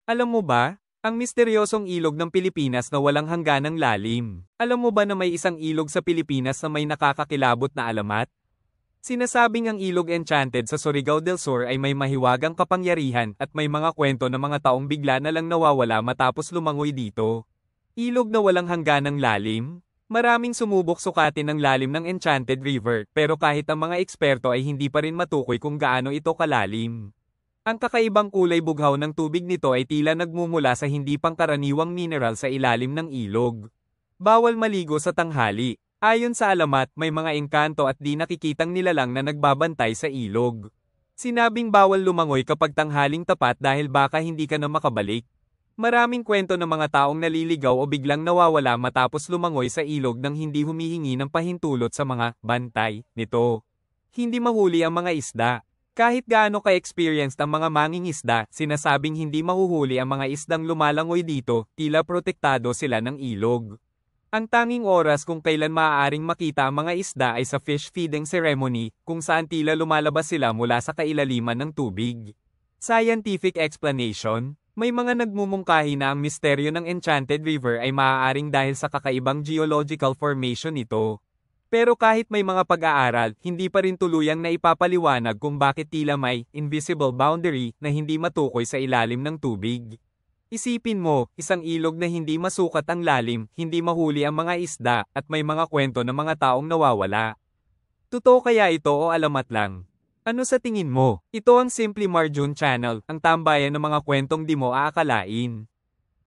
Alam mo ba, ang misteryosong ilog ng Pilipinas na walang hangganang lalim. Alam mo ba na may isang ilog sa Pilipinas na may nakakakilabot na alamat? Sinasabing ang ilog Enchanted sa Surigao del Sur ay may mahiwagang kapangyarihan at may mga kwento ng mga taong bigla na lang nawawala matapos lumangoy dito. Ilog na walang hangganang lalim? Maraming sumubok sukatin ang lalim ng Enchanted River pero kahit ang mga eksperto ay hindi pa rin matukoy kung gaano ito kalalim. Ang kakaibang kulay bughaw ng tubig nito ay tila nagmumula sa hindi pangkaraniwang mineral sa ilalim ng ilog. Bawal maligo sa tanghali. Ayon sa alamat, may mga engkanto at di nakikitang nilalang na nagbabantay sa ilog. Sinabing bawal lumangoy kapag tanghaling tapat dahil baka hindi ka na makabalik. Maraming kwento ng mga taong naliligaw o biglang nawawala matapos lumangoy sa ilog nang hindi humihingi ng pahintulot sa mga bantay nito. Hindi mahuli ang mga isda. Kahit gaano ka-experienced ang mga mangingisda, sinasabing hindi mahuhuli ang mga isdang lumalangoy dito, tila protektado sila ng ilog. Ang tanging oras kung kailan maaaring makita ang mga isda ay sa fish feeding ceremony, kung saan tila lumalabas sila mula sa kailaliman ng tubig. Scientific explanation: may mga nagmumungkahi na ang misteryo ng Enchanted River ay maaaring dahil sa kakaibang geological formation nito. Pero kahit may mga pag-aaral, hindi pa rin tuluyang naipapaliwanag kung bakit tila may invisible boundary na hindi matukoy sa ilalim ng tubig. Isipin mo, isang ilog na hindi masukat ang lalim, hindi mahuli ang mga isda, at may mga kwento ng mga taong nawawala. Totoo kaya ito o alamat lang? Ano sa tingin mo? Ito ang Simply Marjun Channel, ang tambayan ng mga kwentong di mo aakalain.